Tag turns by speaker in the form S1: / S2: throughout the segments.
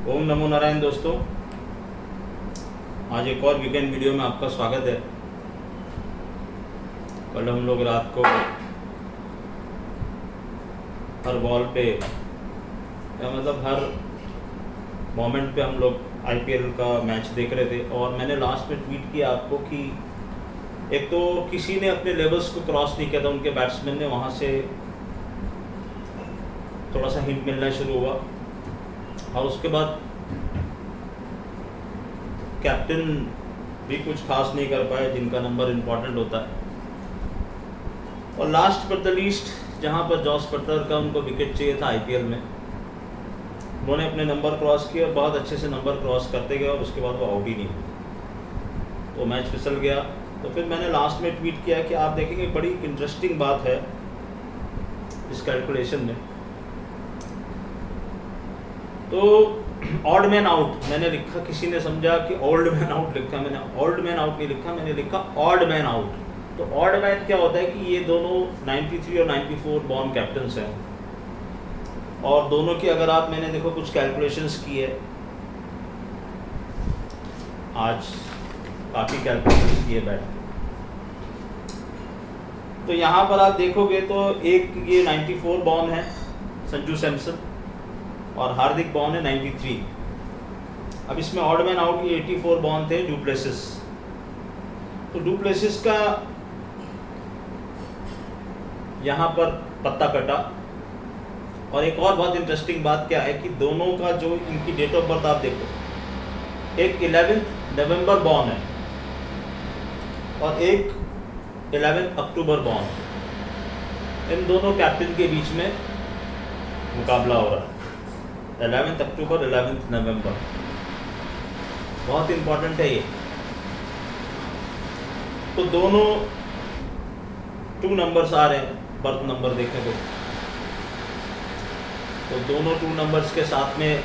S1: ओम नमो नारायण दोस्तों, आज एक और वीकेंड वीडियो में आपका स्वागत है। कल हम लोग रात को हर बॉल पे या मतलब हर मोमेंट पे हम लोग आईपीएल का मैच देख रहे थे और मैंने लास्ट में ट्वीट किया आपको कि एक तो किसी ने अपने लेवल्स को क्रॉस नहीं किया था, उनके बैट्समैन ने, वहाँ से थोड़ा सा हिंट मिलना शुरू हुआ और उसके बाद कैप्टन भी कुछ खास नहीं कर पाए जिनका नंबर इम्पोर्टेंट होता है। और लास्ट बट द लीस्ट, जहाँ पर जॉस बटलर का उनको विकेट चाहिए था आईपीएल में, उन्होंने अपने नंबर क्रॉस किए और बहुत अच्छे से नंबर क्रॉस करते गए और उसके बाद वो आउट ही नहीं हुए, तो मैच फिसल गया। तो फिर मैंने लास्ट में ट्वीट किया कि आप देखेंगे बड़ी इंटरेस्टिंग बात है इस कैलकुलेशन में। तो ऑड मैन आउट मैंने लिखा, किसी ने समझा कि ओल्ड मैन आउट लिखा, मैंने ओल्ड मैन आउट नहीं लिखा, मैंने लिखा ऑड मैन आउट। तो ऑड मैन क्या होता है कि ये दोनों 93 और 94 बॉर्न कैप्टन्स हैं और दोनों की अगर आप, मैंने देखो कुछ कैलकुलेशंस की है, आज काफ़ी कैलकुलेशंस किए बैठ के। तो यहाँ पर आप देखोगे तो एक ये 94 बॉर्न है संजू सैमसन और हार्दिक बॉर्न है 93। अब इसमें ऑड मैन आउट की 84 बॉर्न थे डू प्लेसिस। तो डू प्लेसिस का यहाँ पर पत्ता कटा। और एक और बहुत इंटरेस्टिंग बात क्या है कि दोनों का जो इनकी डेट ऑफ बर्थ आप देखो, एक 11 नवंबर बॉर्न है और एक 11 अक्टूबर बॉर्न। इन दोनों कैप्टन के बीच में मुकाबला हो रहा है, 11 अक्टूबर 11 नवंबर। बहुत इंपॉर्टेंट है ये। तो दोनों 2 नंबर्स आ रहे हैं बर्थ नंबर देखने को, तो दोनों 2 नंबर्स के साथ में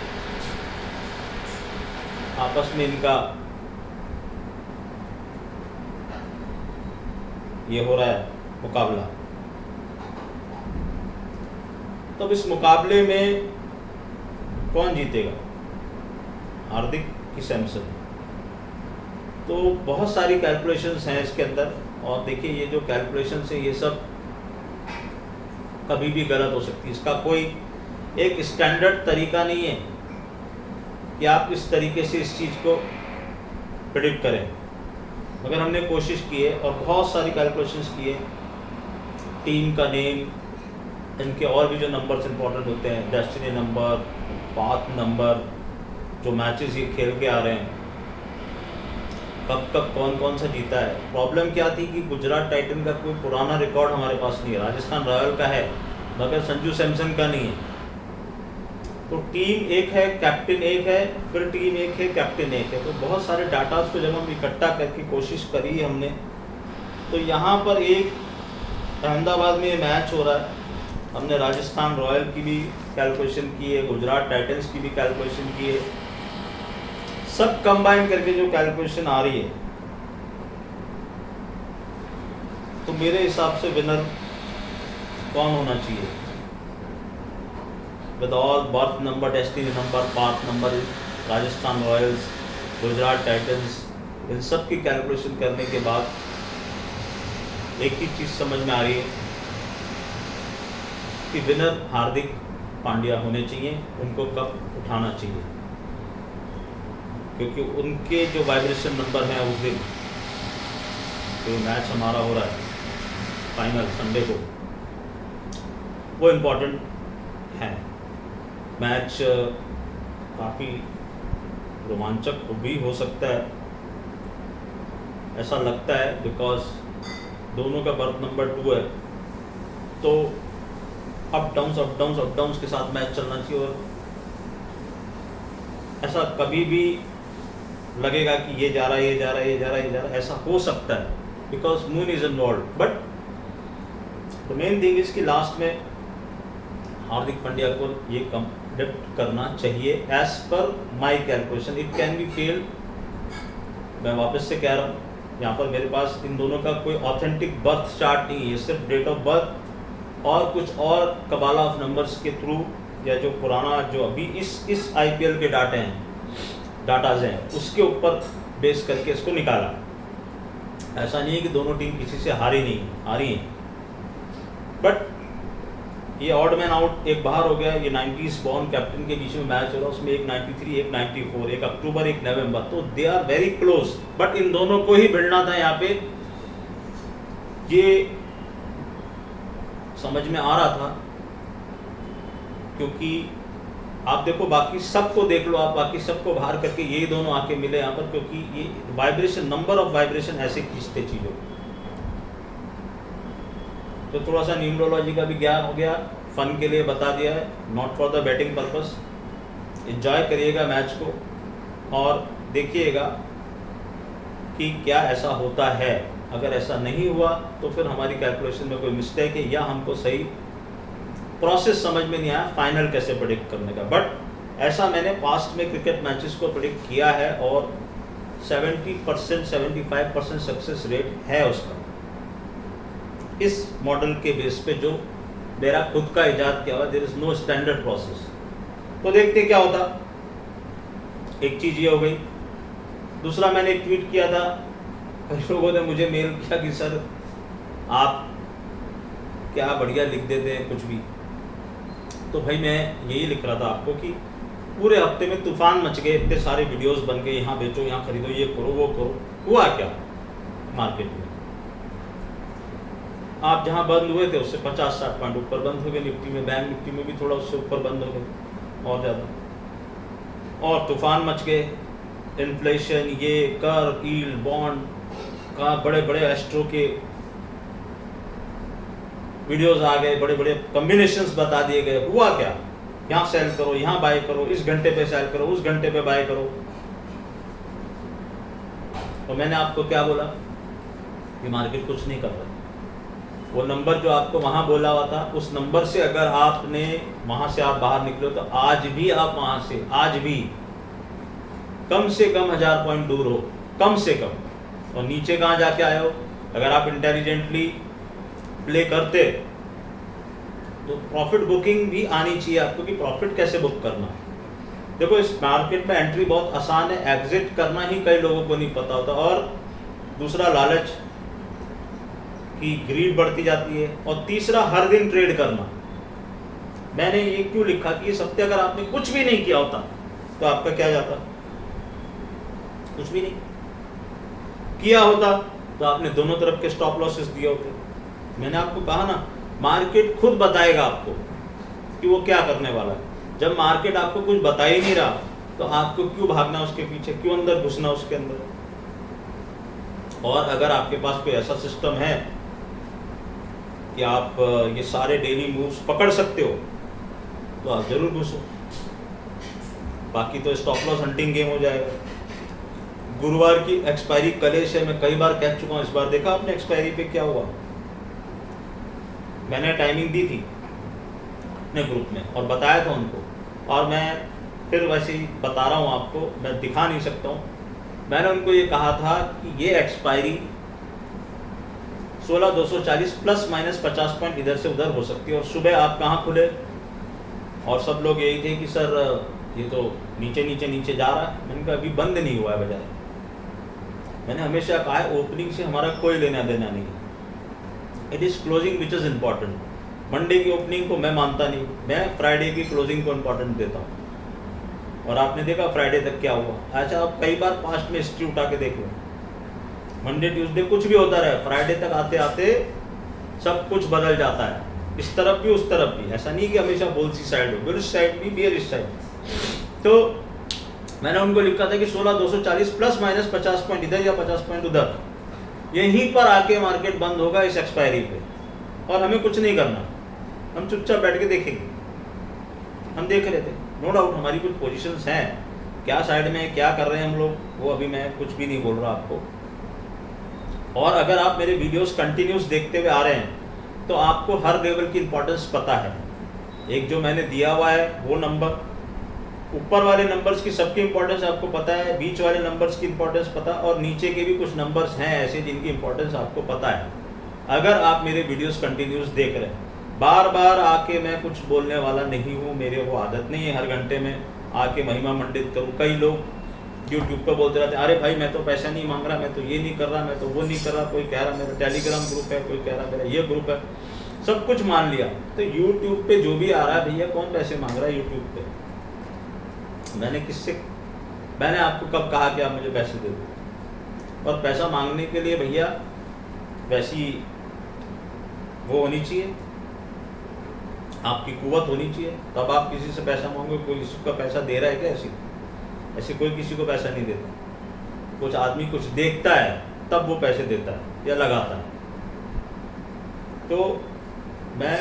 S1: आपस में इनका ये हो रहा है मुकाबला। तो इस मुकाबले में कौन जीतेगा, हार्दिक की सैमसन? तो बहुत सारी कैलकुलेशंस हैं इसके अंदर। और देखिए ये जो कैलकुलेशंस है ये सब कभी भी गलत हो सकती है, इसका कोई एक स्टैंडर्ड तरीका नहीं है कि आप इस तरीके से इस चीज़ को प्रेडिक्ट करें। मगर हमने कोशिश की है और बहुत सारी कैलकुलेशंस की है। टीम का नेम, इनके और भी जो नंबर्स इंपॉर्टेंट होते हैं, डेस्टिनी नंबर, पाथ नंबर, जो मैचेस ये खेल के आ रहे हैं, कब कब कौन कौन सा जीता है। प्रॉब्लम क्या थी कि गुजरात टाइटन का कोई पुराना रिकॉर्ड हमारे पास नहीं है, राजस्थान रॉयल का है मगर संजू सैमसन का नहीं है। तो टीम एक है, कैप्टन एक है, फिर टीम एक है, कैप्टन एक है। तो बहुत सारे डाटास को जब हम इकट्ठा करके कोशिश करी हमने, तो यहाँ पर एक अहमदाबाद में मैच हो रहा है, हमने राजस्थान रॉयल की भी कैलकुलेशन की है, गुजरात टाइटंस की भी कैलकुलेशन की है, सब कंबाइन करके जो कैलकुलेशन आ रही है, तो मेरे हिसाब से विनर कौन होना चाहिए with all birth number, destiny number, path number, Rajasthan Royals, Gujarat Titans, इन सब की कैलकुलेशन करने के बाद एक ही चीज़ समझ में आ रही है कि विनर हार्दिक पांड्या होने चाहिए। उनको कप उठाना चाहिए क्योंकि उनके जो वाइब्रेशन नंबर हैं उस दिन जो मैच हमारा हो रहा है फाइनल संडे को, वो इम्पोर्टेंट है। मैच काफ़ी रोमांचक भी हो सकता है, ऐसा लगता है, बिकॉज दोनों का बर्थ नंबर 2 है। तो अप डाउन्स के साथ मैच चलना चाहिए और ऐसा कभी भी लगेगा कि ये जा रहा है, ये जा रहा है, ये जा रहा है, ये जा रहा है, ऐसा हो सकता है because moon is involve. But the main thing is कि लास्ट में हार्दिक पांड्या को ये कंप्लीट करना चाहिए as per my calculation. It can be fail, मैं वापस से कह रहा हूँ, यहाँ पर मेरे पास इन दोनों का कोई ऑथेंटिक बर्थ चार्ट नहीं है, सिर्फ डेट ऑफ बर्थ और कुछ और कबाला ऑफ नंबर्स के थ्रू या जो पुराना जो अभी इस IPL के डाटाज हैं उसके ऊपर बेस करके इसको निकाला। ऐसा नहीं है कि दोनों टीम किसी से हारी हैं, बट ये ऑड मैन आउट एक बाहर हो गया। ये 90s बॉर्न कैप्टन के बीच में मैच हो रहा है, उसमें एक 93, एक 94, एक अक्टूबर, एक नवंबर, तो they are very close, but इन दोनों को ही भिड़ना था यहाँ पे। ये समझ में आ रहा था, क्योंकि आप देखो बाकी सबको देख लो, आप बाकी सबको बाहर करके ये दोनों आके मिले यहाँ पर, क्योंकि ये वाइब्रेशन, नंबर ऑफ वाइब्रेशन ऐसे खींचते चीज़ों। तो थोड़ा सा न्यूमरोलॉजी का भी ज्ञान हो गया, फन के लिए बता दिया है, not for the batting purpose. Enjoy करिएगा मैच को और देखिएगा कि क्या ऐसा होता है। अगर ऐसा नहीं हुआ तो फिर हमारी कैलकुलेशन में कोई मिस्टेक है या हमको सही प्रोसेस समझ में नहीं आया फाइनल कैसे प्रेडिक्ट करने का। बट ऐसा मैंने पास्ट में क्रिकेट मैचेस को प्रेडिक्ट किया है और 70% 75% सक्सेस रेट है उसका, इस मॉडल के बेस पे जो मेरा खुद का इजाद किया हुआ। There is no standard process. तो देखते क्या होता। एक चीज ये हो गई। दूसरा, मैंने एक ट्वीट किया था, कई लोगों ने मुझे मेल किया कि सर आप क्या बढ़िया लिख देते हैं कुछ भी। तो भाई मैं यही लिख रहा था आपको कि पूरे हफ्ते में तूफान मच गए, इतने सारे वीडियोस बन गए, यहाँ बेचो, यहाँ खरीदो, ये करो, वो करो। हुआ क्या मार्केट में? आप जहाँ बंद हुए थे उससे 50-60 पॉइंट ऊपर बंद हो गए निफ्टी में, बैंक निफ्टी में भी थोड़ा उससे ऊपर बंद हो गए और ज़्यादा। और तूफान मच गए, इन्फ्लेशन, ये कर, यील्ड, बॉन्ड का बड़े बड़े एस्ट्रो के वीडियोस आ गए, बड़े बड़े कॉम्बिनेशंस बता दिए गए। हुआ क्या? यहाँ सेल करो, यहाँ बाय करो, इस घंटे पे सेल करो, उस घंटे पे बाय करो। तो मैंने आपको क्या बोला कि मार्केट कुछ नहीं कर रहा। वो नंबर जो आपको वहां बोला हुआ था, उस नंबर से अगर आपने वहां से आप बाहर निकले तो आज भी आप वहां से, आज भी कम से कम 1000 पॉइंट दूर हो, कम से कम। और नीचे कहाँ जाके आए हो? अगर आप इंटेलिजेंटली प्ले करते तो प्रॉफिट बुकिंग भी आनी चाहिए आपको कि प्रॉफिट कैसे बुक करना। देखो इस मार्केट में एंट्री बहुत आसान है, एग्जिट करना ही कई लोगों को नहीं पता होता। और दूसरा, लालच की ग्रीड बढ़ती जाती है। और तीसरा, हर दिन ट्रेड करना। मैंने ये क्यों लिखा कि इस हफ्ते अगर आपने कुछ भी नहीं किया होता तो आपका क्या जाता? कुछ भी नहीं किया होता तो आपने दोनों तरफ के स्टॉप लॉसेस दिए होते। मैंने आपको कहा ना, मार्केट खुद बताएगा आपको कि वो क्या करने वाला है। जब मार्केट आपको कुछ बता ही नहीं रहा तो आपको क्यों भागना उसके पीछे, क्यों अंदर घुसना उसके अंदर। और अगर आपके पास कोई ऐसा सिस्टम है कि आप ये सारे डेली मूव्स पकड़ सकते हो तो आप जरूर घुसो, बाकी तो स्टॉप लॉस हंटिंग गेम हो जाएगा। गुरुवार की एक्सपायरी कलेश है, मैं कई बार कह चुका हूँ। इस बार देखा आपने एक्सपायरी पे क्या हुआ? मैंने टाइमिंग दी थी अपने ग्रुप में और बताया था उनको, और मैं फिर वैसे ही बता रहा हूँ आपको, मैं दिखा नहीं सकता हूँ। मैंने उनको ये कहा था कि ये एक्सपायरी 16,240 प्लस माइनस 50 पॉइंट इधर से उधर हो सकती है। और सुबह आप कहाँ खुले और सब लोग यही थे कि सर ये तो नीचे नीचे नीचे जा रहा है। मैंने कहा अभी बंद नहीं हुआ है बाजार। मैंने हमेशा कहा है ओपनिंग से हमारा कोई लेना देना नहीं, it is closing which is important. Monday की ओपनिंग को मैं मानता नहीं, मैं फ्राइडे की क्लोजिंग को इम्पॉर्टेंट देता हूँ। और आपने देखा फ्राइडे तक क्या हुआ। अच्छा, आप कई बार पास्ट में हिस्ट्री उठा के देख लो, मंडे ट्यूसडे कुछ भी होता रहे, फ्राइडे तक आते आते सब कुछ बदल जाता है, इस तरफ भी उस तरफ भी। ऐसा नहीं कि हमेशा बुल्स साइड हो, बुलिश साइड भी, बेयरिश साइड। तो मैंने उनको लिखा था कि 16,240 प्लस माइनस 50 पॉइंट इधर या 50 पॉइंट उधर, यहीं पर आके मार्केट बंद होगा इस एक्सपायरी पे। और हमें कुछ नहीं करना, हम चुपचाप बैठ के देखेंगे। हम देख रहे थे, नो डाउट हमारी कुछ पोजीशंस हैं, क्या साइड में क्या कर रहे हैं हम लोग, वो अभी मैं कुछ भी नहीं बोल रहा आपको। और अगर आप मेरे वीडियोस कंटिन्यूस देखते हुए आ रहे हैं तो आपको हर लेवल की इंपॉर्टेंस पता है। एक जो मैंने दिया हुआ है वो नंबर, ऊपर वाले नंबर्स की सबकी इंपॉर्टेंस आपको पता है, बीच वाले नंबर्स की इंपॉर्टेंस पता, और नीचे के भी कुछ नंबर्स हैं ऐसे जिनकी इंपॉर्टेंस आपको पता है। अगर आप मेरे वीडियोस कंटिन्यूस देख रहे हैं, बार बार आके मैं कुछ बोलने वाला नहीं हूँ, मेरे वो आदत नहीं है हर घंटे में आके महिमा मंडित करूँ। कई लोग यूट्यूब पे बोलते रहते हैं, अरे भाई मैं तो पैसा नहीं मांग रहा, मैं तो ये नहीं कर रहा, मैं तो वो नहीं कर रहा। कोई कह रहा मेरा टेलीग्राम ग्रुप है, कोई कह रहा मेरा ये ग्रुप है, सब कुछ मान लिया। तो यूट्यूब पे जो भी आ रहा है, भैया कौन पैसे मांग रहा है यूट्यूब पे? मैंने आपको कब कहा कि आप मुझे पैसे दे दो? और पैसा मांगने के लिए भैया वैसी वो होनी चाहिए, आपकी कुव्वत होनी चाहिए, तब आप किसी से पैसा मांगोगे। कोई किसी का पैसा दे रहा है क्या? ऐसे कोई किसी को पैसा नहीं देता। कुछ आदमी कुछ देखता है तब वो पैसे देता है या लगाता है। तो मैं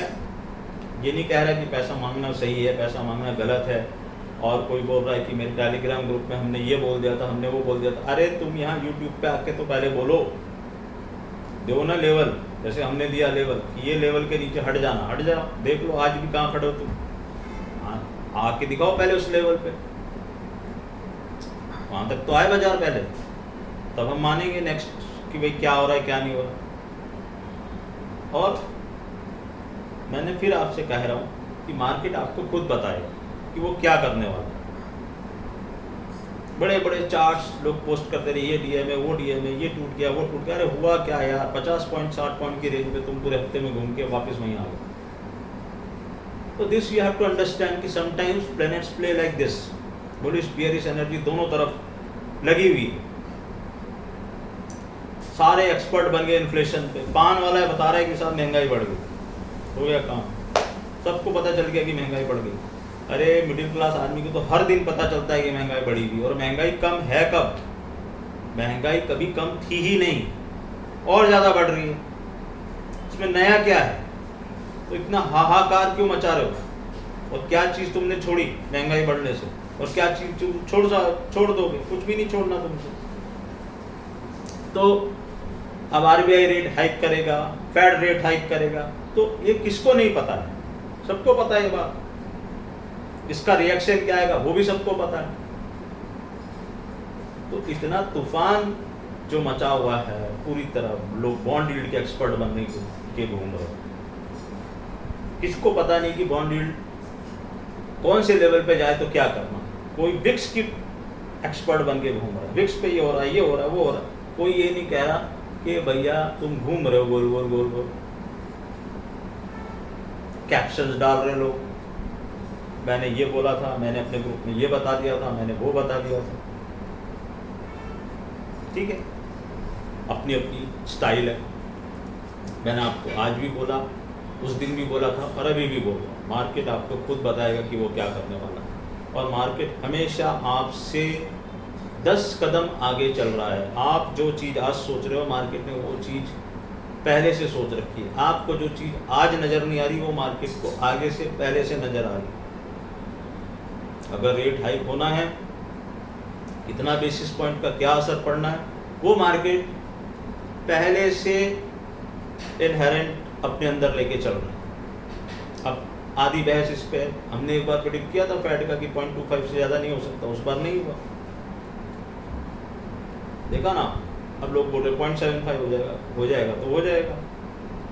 S1: ये नहीं कह रहा कि पैसा मांगना सही है, पैसा मांगना गलत है। और कोई बोल रहा है कि मेरे टेलीग्राम ग्रुप में हमने ये बोल दिया था, हमने वो बोल दिया था। अरे तुम यहाँ यूट्यूब पे आके तो पहले बोलो, दो ना लेवल, जैसे हमने दिया लेवल कि ये लेवल के नीचे हट जाना, हट जाओ। देख लो आज भी कहाँ खड़े हो तुम, आके दिखाओ पहले उस लेवल पे। वहाँ तक तो आए बाजार पहले, तब हम मानेंगे नेक्स्ट कि भाई क्या हो रहा है क्या नहीं हो रहा। और मैंने फिर आपसे कह रहा हूँ कि मार्केट आपको खुद बताएगा कि वो क्या करने वाला है। बड़े बड़े चार्ट्स लोग पोस्ट करते रहे, ये डीएम है, वो डीएम है, ये टूट गया, वो टूट गया। अरे हुआ क्या यार, 50 पॉइंट 60 पॉइंट की रेंज में तुम पूरे हफ्ते में घूम के वापस वहीं आ गए। तो this you have to understand कि sometimes planets play like this. Bullish bearish energy दोनों तरफ लगी हुई है। सारे एक्सपर्ट बन गए इन्फ्लेशन पे। पान वाला बता रहा है कि साहब महंगाई बढ़ गई, हो गया काम, सबको पता चल गया कि महंगाई बढ़ गई। अरे मिडिल क्लास आदमी को तो हर दिन पता चलता है कि महंगाई बढ़ी हुई। और महंगाई कम है कब? महंगाई कभी कम थी ही नहीं, और ज़्यादा बढ़ रही है। इसमें नया क्या है? तो इतना हाहाकार क्यों मचा रहे हो? और क्या चीज़ तुमने छोड़ी महंगाई बढ़ने से? और क्या चीज़ तुम छोड़ दोगे? कुछ भी नहीं छोड़ना तुमसे। तो अब आरबीआई रेट हाइक करेगा, फेड रेट हाइक करेगा, तो ये किसको नहीं पता है? सबको पता है ये बात। इसका रिएक्शन क्या आएगा वो भी सबको पता है। तो इतना तूफान जो मचा हुआ है पूरी तरह, लोग बॉन्ड यील्ड के एक्सपर्ट बनने के घूम रहे। किसको पता नहीं कि बॉन्ड यील्ड कौन से लेवल पे जाए तो क्या करना। कोई विक्स की एक्सपर्ट बन के घूम रहा है, विक्स पे ये हो रहा है, ये हो रहा है, वो हो रहा है। कोई ये नहीं कह रहा कि भैया तुम घूम रहे हो गोल गोल गोल गोल। कैप्शंस डाल रहे लोग, मैंने ये बोला था, मैंने अपने ग्रुप में ये बता दिया था, मैंने वो बता दिया था। ठीक है, अपनी अपनी स्टाइल है। मैंने आपको आज भी बोला, उस दिन भी बोला था और अभी भी बोल रहा हूँ, मार्केट आपको खुद बताएगा कि वो क्या करने वाला है। और मार्केट हमेशा आपसे 10 कदम आगे चल रहा है। आप जो चीज़ आज सोच रहे हो, मार्केट ने वो चीज़ पहले से सोच रखी है। आपको जो चीज़ आज नज़र नहीं आ रही, वो मार्केट को आगे से पहले से नज़र आ रही। अगर रेट हाइक होना है, कितना बेसिस पॉइंट का क्या असर पड़ना है, वो मार्केट पहले से इनहेरेंट अपने अंदर लेके चल रहा है। अब आधी बहस इस पे, हमने एक बार प्रेडिक्ट किया था फेड का कि 0.25 से ज़्यादा नहीं हो सकता, उस बार नहीं हुआ। देखा ना, अब लोग बोल रहे 0.75 हो जाएगा तो हो जाएगा।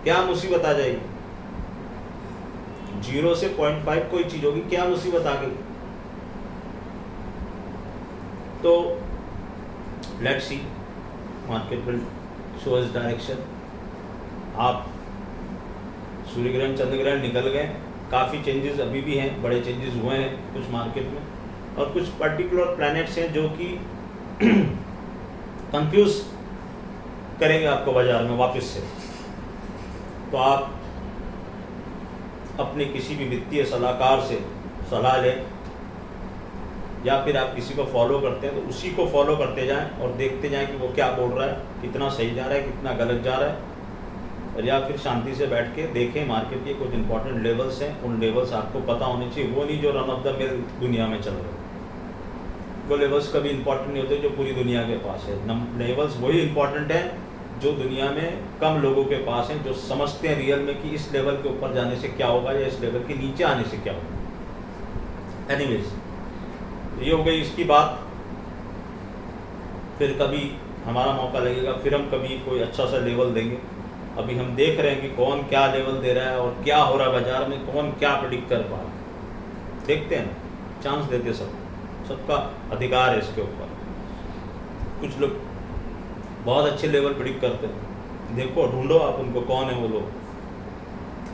S1: क्या मुसीबत आ जाएगी? 0 से 0.5 कोई चीज़ होगी, क्या मुसीबत आ गई? तो let's see, market will show us direction. आप सूर्य ग्रहण चंद्र ग्रहण निकल गए, काफ़ी चेंजेस अभी भी हैं, बड़े चेंजेस हुए हैं कुछ मार्केट में, और कुछ पर्टिकुलर प्लैनेट्स हैं जो कि कंफ्यूज करेंगे आपको बाजार में वापस से। तो आप अपने किसी भी वित्तीय सलाहकार से सलाह लें, या फिर आप किसी को फॉलो करते हैं तो उसी को फॉलो करते जाएं और देखते जाएं कि वो क्या बोल रहा है, कितना सही जा रहा है, कितना गलत जा रहा है। और या फिर शांति से बैठ के देखें मार्केट के कुछ इंपॉर्टेंट लेवल्स हैं, उन लेवल्स आपको पता होने चाहिए। वो नहीं जो रन ऑफ द मिल दुनिया में चल रहे, वो लेवल्स कभी इंपॉर्टेंट नहीं होते जो पूरी दुनिया के पास है। लेवल्स वही इंपॉर्टेंट है जो दुनिया में कम लोगों के पास हैं, जो समझते हैं रियल में कि इस लेवल के ऊपर जाने से क्या होगा या इस लेवल के नीचे आने से क्या होगा। एनीवेज, ये हो गई इसकी बात। फिर कभी हमारा मौका लगेगा, फिर हम कभी कोई अच्छा सा लेवल देंगे अभी हम देख रहे हैं कि कौन क्या लेवल दे रहा है और क्या हो रहा है बाजार में, कौन क्या प्रेडिक्ट कर पा रहा है। देखते हैं, चांस देते सबका अधिकार है इसके ऊपर। कुछ लोग बहुत अच्छे लेवल प्रेडिक्ट करते हैं, देखो ढूंढो आप उनको, कौन है वो लोग,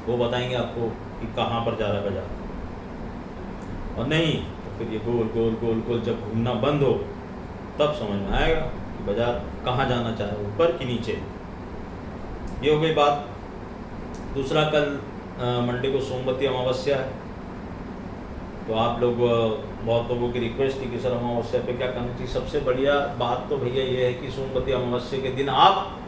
S1: वो बताएंगे आपको कि कहाँ पर जा रहा है बाजार। और नहीं तो फिर ये गोल गोल गोल गोल जब घूमना बंद हो तब समझ में आएगा कि बाजार कहाँ जाना चाहे, ऊपर कि नीचे। ये हो गई बात। दूसरा, कल मंडे को सोमवती अमावस्या है, तो आप लोग, बहुत लोगों की रिक्वेस्ट थी कि सर अमावस्या पे क्या करना चाहिए। सबसे बढ़िया बात तो भैया ये है कि सोमवती अमावस्या के दिन आप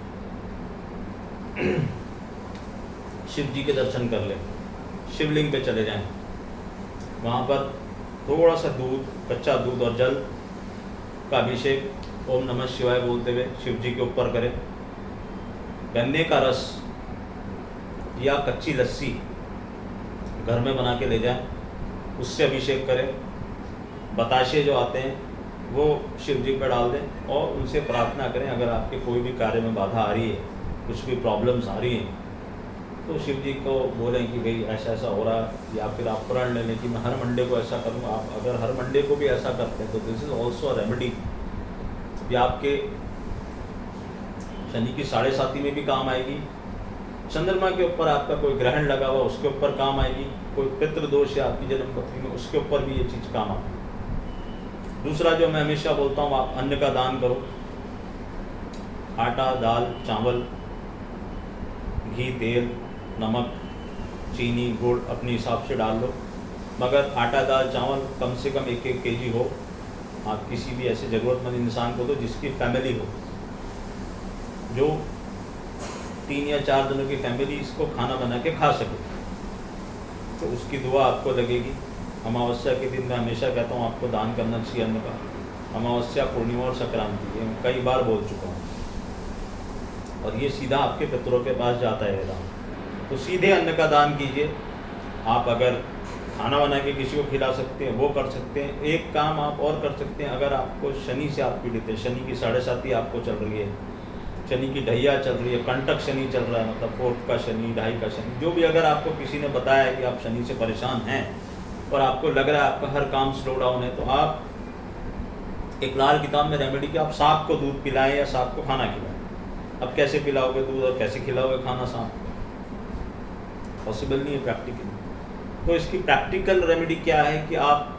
S1: शिव जी के दर्शन कर लें, शिवलिंग पे चले जाएं, वहाँ पर थोड़ा सा दूध, कच्चा दूध और जल का अभिषेक ओम नमः शिवाय बोलते हुए शिव जी के ऊपर करें। गन्ने का रस या कच्ची लस्सी घर में बना के ले जाएं, उससे अभिषेक करें। बताशे जो आते हैं वो शिव जी पर डाल दें और उनसे प्रार्थना करें। अगर आपके कोई भी कार्य में बाधा आ रही है, कुछ भी प्रॉब्लम्स आ रही हैं, तो शिव जी को बोलें कि भाई ऐसा ऐसा हो रहा है, या फिर आप प्रण ले लें कि मैं हर मंडे को ऐसा करूँगा। आप अगर हर मंडे को भी ऐसा करते हैं तो this is also a remedy. ये आपके शनि की 7.5 में भी काम आएगी, चंद्रमा के ऊपर आपका कोई ग्रहण लगा हुआ उसके ऊपर काम आएगी, कोई पितृदोष है आपकी जन्म पत्री में उसके ऊपर भी ये चीज़ काम आती है। दूसरा जो मैं हमेशा बोलता हूँ, आप अन्न का दान करो। आटा, दाल, चावल, घी, तेल, नमक, चीनी, गुड़ अपने हिसाब से डाल लो, मगर आटा, दाल, चावल कम से कम 1-1 kg हो। आप किसी भी ऐसे ज़रूरतमंद इंसान को दो जिसकी फैमिली हो, जो 3 या 4 जनों की फैमिली इसको खाना बना के खा सके, तो उसकी दुआ आपको लगेगी। अमावस्या के दिन मैं हमेशा कहता हूँ आपको दान करना चाहिए अन्न का। अमावस्या, पूर्णिमा और संक्रांति, ये कई बार बोल चुका हूँ, और ये सीधा आपके पितरों के पास जाता है दान। तो सीधे अन्न का दान कीजिए। आप अगर खाना बना के किसी को खिला सकते हैं वो कर सकते हैं। एक काम आप और कर सकते हैं, अगर आपको शनि से आप पीड़ित है, शनि की 7.5 आपको चल रही है, शनि की ढैया चल रही है, कंटक शनि चल रहा है, मतलब 4th का शनि, 2.5 का शनि, जो भी, अगर आपको किसी ने बताया है कि आप शनि से परेशान हैं और आपको लग रहा है आपका हर काम स्लो डाउन है, तो आप एक लाल किताब में रेमेडी कि आप सांप को दूध पिलाएं या सांप को खाना खिलाएं। अब कैसे पिलाओगे दूध और कैसे खिलाओगे खाना सांप, पॉसिबल नहीं है प्रैक्टिकली। तो इसकी प्रैक्टिकल रेमेडी क्या है कि आप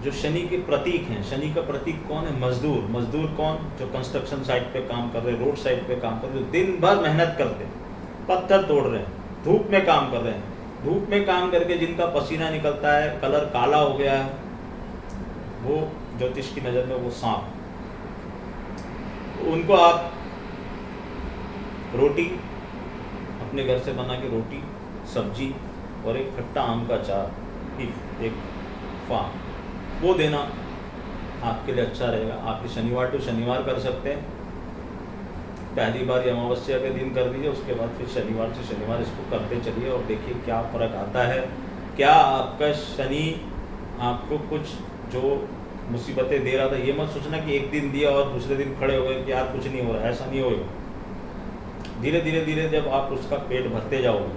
S1: जो शनि के प्रतीक हैं, शनि का प्रतीक कौन है? मजदूर। मजदूर कौन? जो कंस्ट्रक्शन साइट पे काम कर रहे हैं, रोड साइड पे काम कर रहे हैं, जो दिन भर मेहनत करते हैं, पत्थर तोड़ रहे हैं, धूप में काम कर रहे हैं, धूप में काम करके जिनका पसीना निकलता है, कलर काला हो गया है, वो ज्योतिष की नज़र में वो सांप। उनको आप रोटी, अपने घर से बना के रोटी, सब्जी और एक खट्टा आम का अचार, एक फार्म, वो देना आपके लिए अच्छा रहेगा। आप शनिवार टू शनिवार कर सकते हैं। पहली बार ये अमावस्या के दिन कर दीजिए, उसके बाद फिर शनिवार से शनिवार इसको करते चलिए और देखिए क्या फ़र्क आता है। क्या आपका शनि आपको कुछ जो मुसीबतें दे रहा था, ये मत सोचना कि एक दिन दिया और दूसरे दिन खड़े हो गए कि यार कुछ नहीं हो रहा है, ऐसा नहीं होगा। धीरे धीरे धीरे जब आप उसका पेट भरते जाओगे,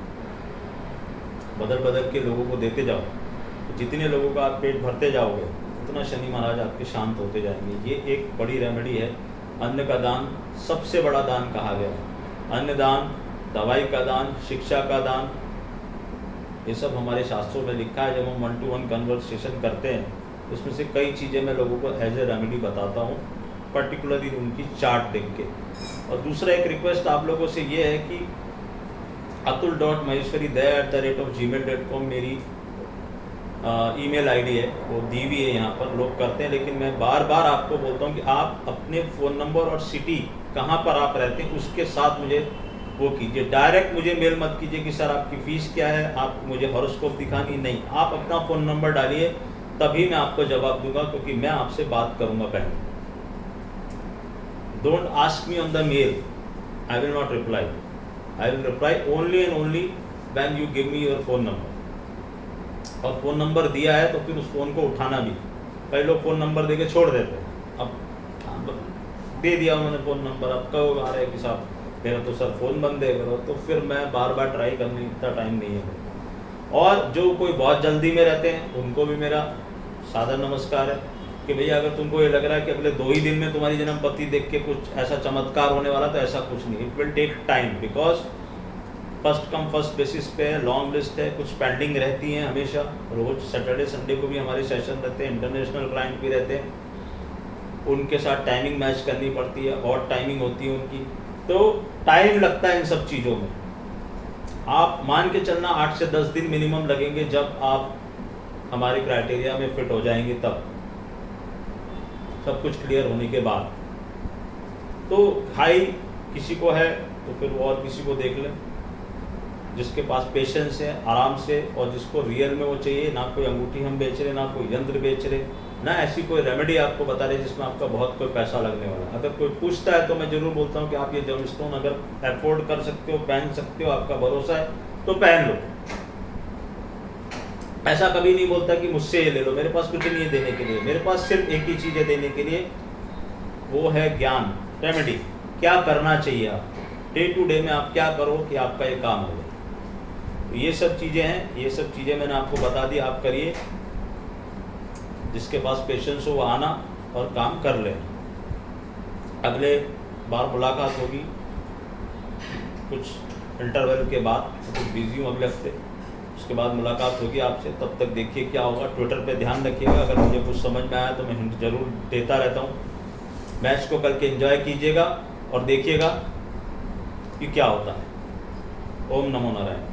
S1: बदल बदल के लोगों को देते जाओ, तो जितने लोगों का आप पेट भरते जाओगे उतना शनि महाराज आपके शांत होते जाएंगे। ये एक बड़ी रेमेडी है। अन्न का दान सबसे बड़ा दान कहा गया है। अन्न दान, दवाई का दान, शिक्षा का दान, ये सब हमारे शास्त्रों में लिखा है। जब हम 1-to-1 कन्वर्सेशन करते हैं, उसमें से कई चीज़ें मैं लोगों को एज ए रेमेडी बताता हूँ, पर्टिकुलरली उनकी चार्ट देख के। और दूसरा एक रिक्वेस्ट आप लोगों से ये है कि atul.maheshwari@gmail.com मेरी ईमेल आईडी है, वो दी हुई है यहाँ पर, लोग करते हैं, लेकिन मैं बार बार आपको बोलता हूँ कि आप अपने फ़ोन नंबर और सिटी कहाँ पर आप रहते हैं उसके साथ मुझे वो कीजिए। डायरेक्ट मुझे मेल मत कीजिए कि सर आपकी फ़ीस क्या है, आप मुझे हॉरोस्कोप दिखानी, नहीं। आप अपना फ़ोन नंबर डालिए, तभी मैं आपको जवाब दूंगा, क्योंकि मैं आपसे बात करूँगा पहले। Don't ask me on the mail, I will not reply. I will reply only and only when you give me your phone number। और फ़ोन नंबर दिया है तो फिर उस फ़ोन को उठाना भी। कई लोग फ़ोन नंबर देके छोड़ देते हैं। अब दे दिया उन्होंने फ़ोन नंबर, अब कब आ रहा है कि साहब मेरा तो सर फ़ोन बंद है करो, तो फिर मैं बार बार ट्राई करने इतना टाइम नहीं है। और जो कोई बहुत जल्दी में रहते हैं उनको भी मेरा सादर नमस्कार है कि भैया अगर तुमको ये लग रहा है कि अगले 2 ही दिन में तुम्हारी जन्मपति देख के कुछ ऐसा चमत्कार होने वाला, तो ऐसा कुछ नहीं, it will take time, because first come first basis पे है, लॉन्ग लिस्ट है, कुछ पेंडिंग रहती हैं हमेशा। रोज सैटरडे संडे को भी हमारे सेशन रहते हैं, इंटरनेशनल क्लाइंट भी रहते हैं, उनके साथ टाइमिंग मैच करनी पड़ती है, और टाइमिंग होती है उनकी, तो टाइम लगता है इन सब चीज़ों में। आप मान के चलना 8 से 10 दिन मिनिमम लगेंगे, जब आप हमारे क्राइटेरिया में फिट हो जाएंगे, तब सब कुछ क्लियर होने के बाद। तो हाई किसी को है तो फिर वो और किसी को देख लें, जिसके पास पेशेंस है आराम से, और जिसको रियल में वो चाहिए, ना कोई अंगूठी हम बेच रहे, ना कोई यंत्र बेच रहे, ना ऐसी कोई रेमेडी आपको बता रहे जिसमें आपका बहुत कोई पैसा लगने वाला है। अगर कोई पूछता है तो मैं ज़रूर बोलता हूँ कि आप ये जेमस्टोन अगर अफोर्ड कर सकते हो, पहन सकते हो, आपका भरोसा है तो पहन लो। ऐसा कभी नहीं बोलता कि मुझसे ये ले लो, मेरे पास कुछ नहीं है देने के लिए, मेरे पास सिर्फ एक ही चीज़ है देने के लिए, वो है ज्ञान, रेमेडी। क्या करना चाहिए आप डे टू डे में, आप क्या करो कि आपका ये काम हो। तो ये सब चीज़ें हैं, ये सब चीज़ें मैंने आपको बता दी, आप करिए। जिसके पास पेशेंस हो वो आना और काम कर लेना। अगले बार मुलाकात होगी कुछ इंटरवल के बाद, कुछ बिजी हूँ अगले हफ्ते, उसके बाद मुलाकात होगी आपसे। तब तक देखिए क्या होगा। ट्विटर पे ध्यान रखिएगा, अगर मुझे कुछ समझ में आया तो मैं हिंट जरूर देता रहता हूँ। मैच को करके एंजॉय कीजिएगा और देखिएगा कि क्या होता है। ओम नमो नारायण।